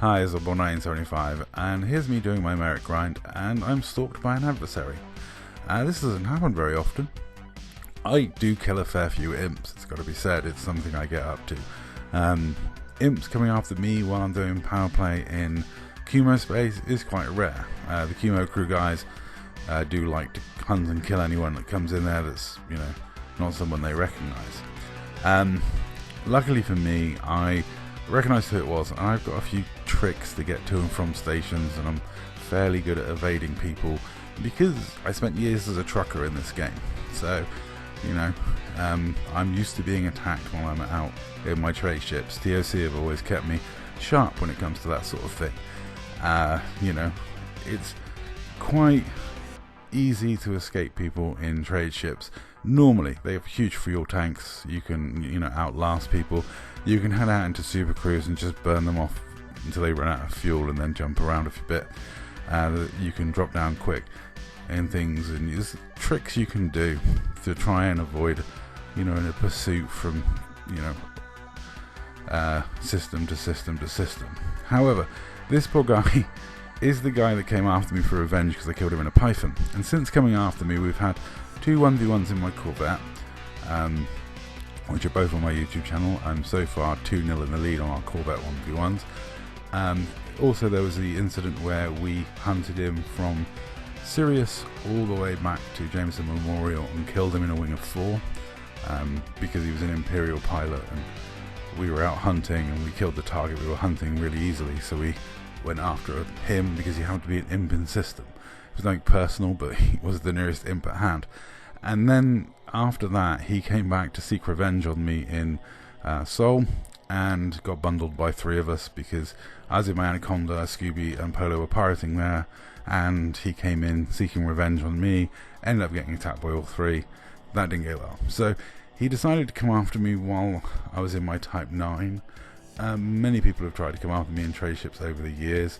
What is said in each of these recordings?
Hi, it's Obo 1975, and here's me doing my merit grind, and I'm stalked by an adversary. This doesn't happen very often. I do kill a fair few imps, it's got to be said, it's something I get up to. Imps coming after me while I'm doing power play in Kumo space is quite rare. The Kumo crew guys do like to hunt and kill anyone that comes in there that's, not someone they recognise. Luckily for me, I recognised who it was, and I've got a few tricks to get to and from stations, and I'm fairly good at evading people because I spent years as a trucker in this game. So, I'm used to being attacked while I'm out in my trade ships. TOC have always kept me sharp when it comes to that sort of thing. It's quite easy to escape people in trade ships. Normally, they have huge fuel tanks. You can, outlast people. You can head out into super cruise and just burn them off until they run out of fuel and then jump around a bit. You can drop down quick and things, and there's tricks you can do to try and avoid, in a pursuit from, system to system to system. However, this poor guy is the guy that came after me for revenge because I killed him in a Python. And since coming after me, we've had 2 1v1s in my Corvette, which are both on my YouTube channel. I'm so far 2-0 in the lead on our Corvette 1v1s. Also, there was the incident where we hunted him from Sirius all the way back to Jameson Memorial and killed him in a wing of 4 because he was an Imperial pilot, and we were out hunting and we killed the target we were hunting really easily, so we went after him because he happened to be an imp in system. It was nothing personal, but he was the nearest imp at hand. And then after that, he came back to seek revenge on me in Seoul, and got bundled by 3 of us because I was in my Anaconda, Scooby and Polo were pirating there, and he came in seeking revenge on me, ended up getting attacked by all 3. That didn't go well. So he decided to come after me while I was in my Type 9. Many people have tried to come after me in trade ships over the years.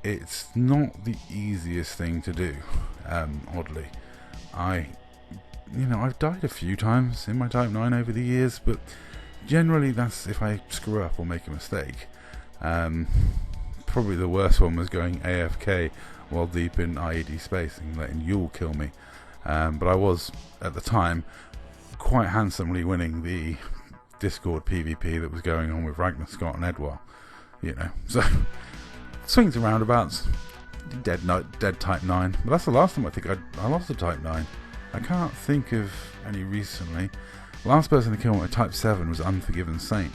It's not the easiest thing to do, oddly. I've died a few times in my Type 9 over the years, but generally that's if I screw up or make a mistake. Probably the worst one was going AFK while deep in IED space and letting Yule kill me. But I was, at the time, quite handsomely winning the Discord PvP that was going on with Ragnar Scott and Edouard. So swings and roundabouts, dead Type 9. But that's the last time I think I lost a Type 9. I can't think of any recently. Last person to kill me at Type 7 was Unforgiven Saint.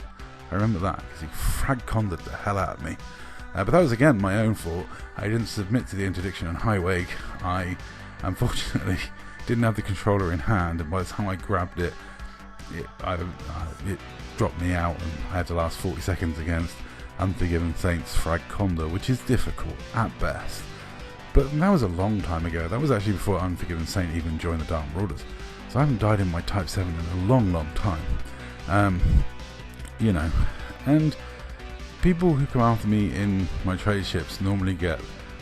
I remember that because he frag-conded the hell out of me. But that was again my own fault. I didn't submit to the interdiction on High Wake. I unfortunately didn't have the controller in hand, and by the time I grabbed it, it dropped me out, and I had to last 40 seconds against Unforgiven Saint's frag conda, which is difficult at best. But that was a long time ago. That was actually before Unforgiven Saint even joined the Dark Marauders. So I haven't died in my Type 7 in a long, long time. And people who come after me in my trade ships normally get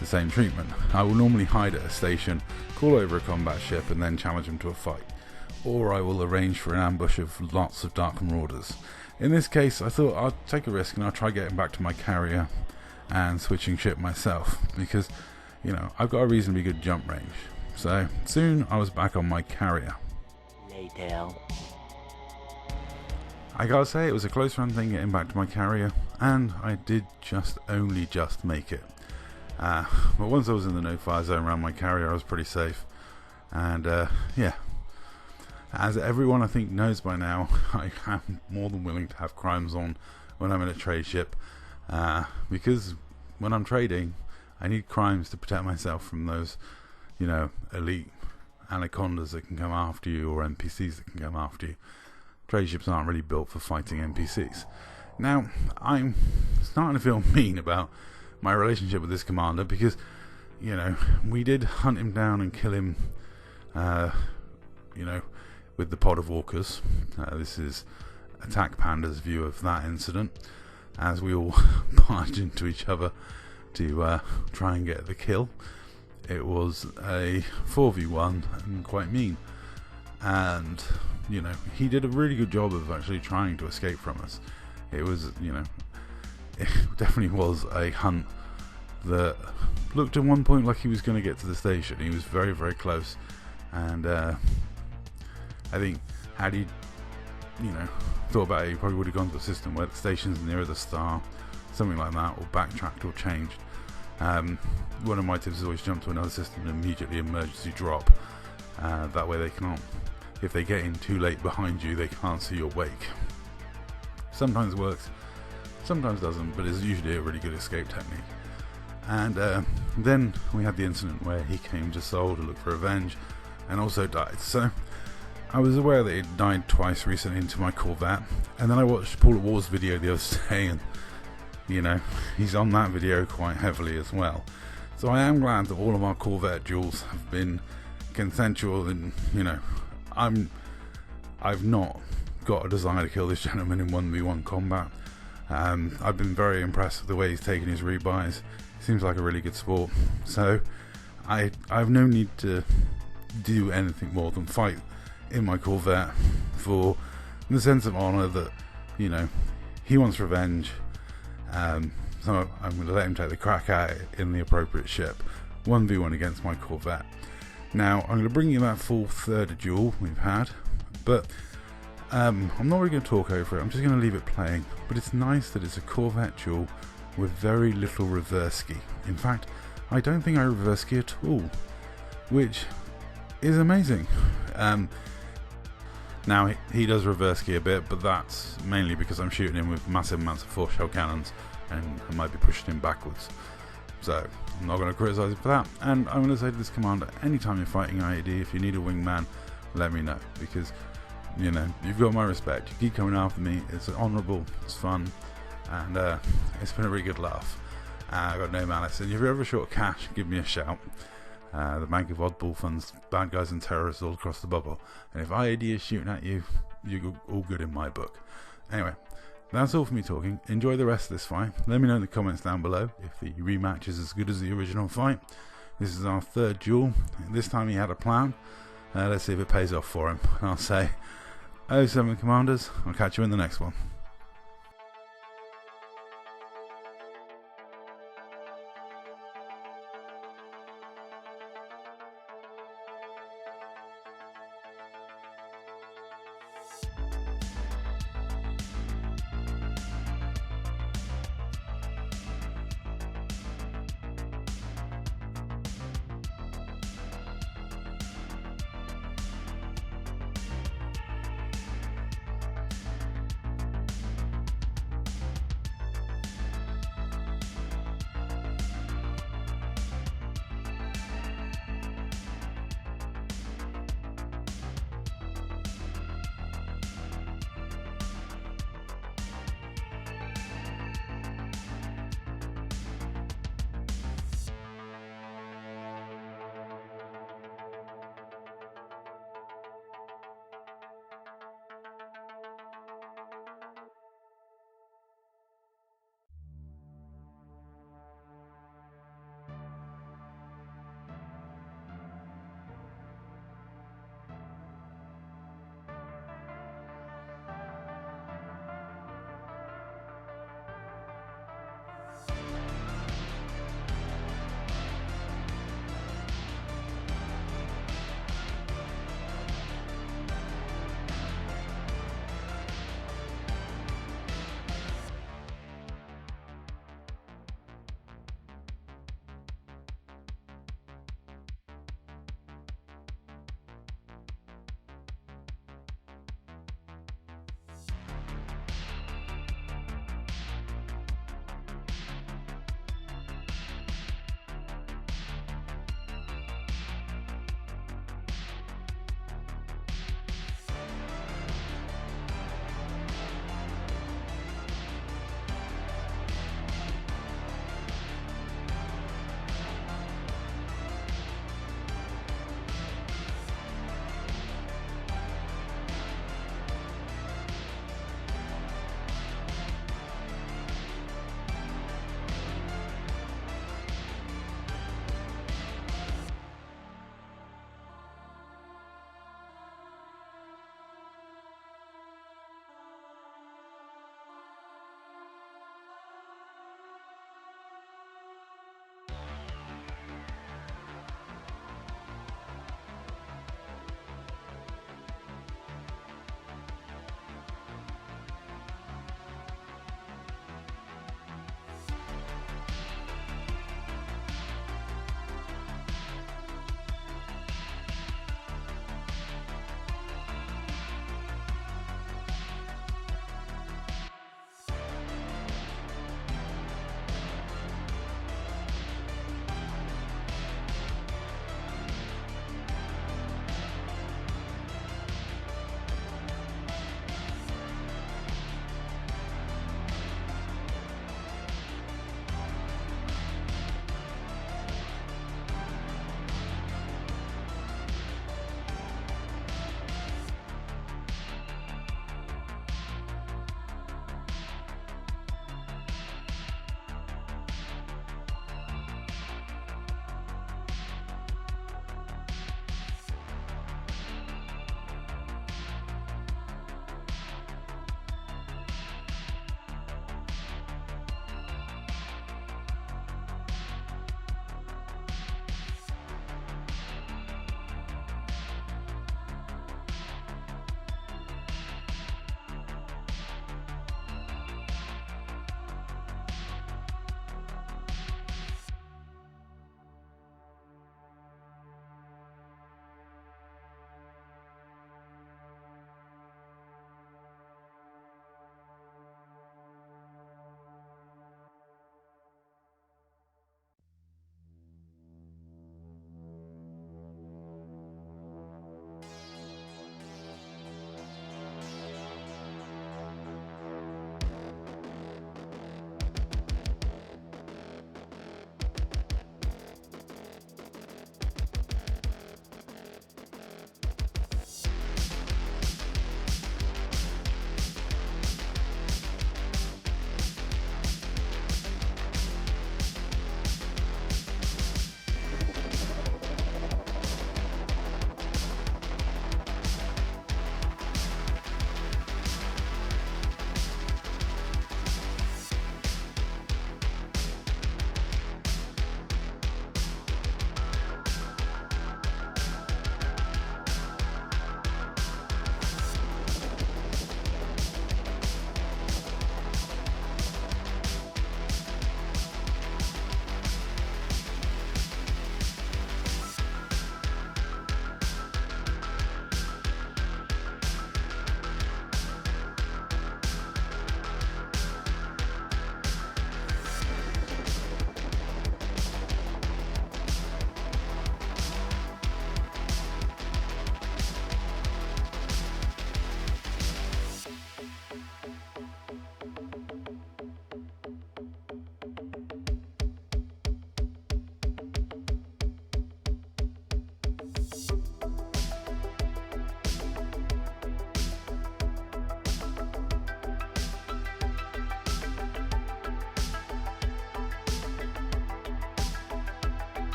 the same treatment. I will normally hide at a station, call over a combat ship, and then challenge them to a fight. Or I will arrange for an ambush of lots of Dark Marauders. In this case, I thought I'd take a risk and I'll try getting back to my carrier and switching ship myself, because, I've got a reasonably good jump range. So soon I was back on my carrier. Later. I gotta say, it was a close run thing getting back to my carrier, and I did only just make it. But once I was in the no-fire zone around my carrier, I was pretty safe. And as everyone I think knows by now, I am more than willing to have crimes on when I'm in a trade ship, because when I'm trading, I need crimes to protect myself from those, elite anacondas that can come after you, or NPCs that can come after you. Trade ships aren't really built for fighting NPCs. Now, I'm starting to feel mean about my relationship with this commander because, we did hunt him down and kill him, with the pod of walkers. This is Attack Panda's view of that incident, as we all barged into each other to try and get the kill. It was a 4v1 and quite mean, and he did a really good job of actually trying to escape from us. It was, it definitely was a hunt that looked at one point like he was going to get to the station. He was very, very close, and I think had he, thought about it, he probably would have gone to a system where the station's nearer the star, something like that, or backtracked or changed. One of my tips is always jump to another system and immediately emergency drop. That way they can't, if they get in too late behind you, they can't see your wake. Sometimes works, sometimes doesn't, but it's usually a really good escape technique. And then we had the incident where he came to Seoul to look for revenge and also died. So I was aware that he died twice recently into my Corvette, and then I watched Paul at War's video the other day, and he's on that video quite heavily as well. So I am glad that all of our Corvette duels have been consensual, and I've not got a desire to kill this gentleman in 1v1 combat. I've been very impressed with the way he's taken his rebuys. Seems like a really good sport, so I have no need to do anything more than fight in my Corvette for the sense of honour that he wants revenge. So I'm going to let him take the crack at it in the appropriate ship, 1v1 against my Corvette. Now I'm going to bring you that full third duel we've had, but I'm not really going to talk over it. I'm just going to leave it playing. But it's nice that it's a Corvette duel with very little reverse ski. In fact, I don't think I reverse ski at all, which is amazing. Now he does reverse ski a bit, but that's mainly because I'm shooting him with massive amounts of 4-shell cannons, and I might be pushing him backwards. So I'm not going to criticise him for that. And I'm going to say to this commander, anytime you're fighting IED, if you need a wingman, let me know, because you've got my respect. You keep coming after me. It's honourable, it's fun, and it's been a really good laugh. I've got no malice, and if you're ever short of cash, give me a shout. The Bank of Oddball funds bad guys and terrorists all across the bubble, and if IAD is shooting at you, you're all good in my book. Anyway, that's all for me talking. Enjoy the rest of this fight. Let me know in the comments down below if the rematch is as good as the original fight. This is our third duel. This time he had a plan. Let's see if it pays off for him. I'll say 07 Commanders. I'll catch you in the next one.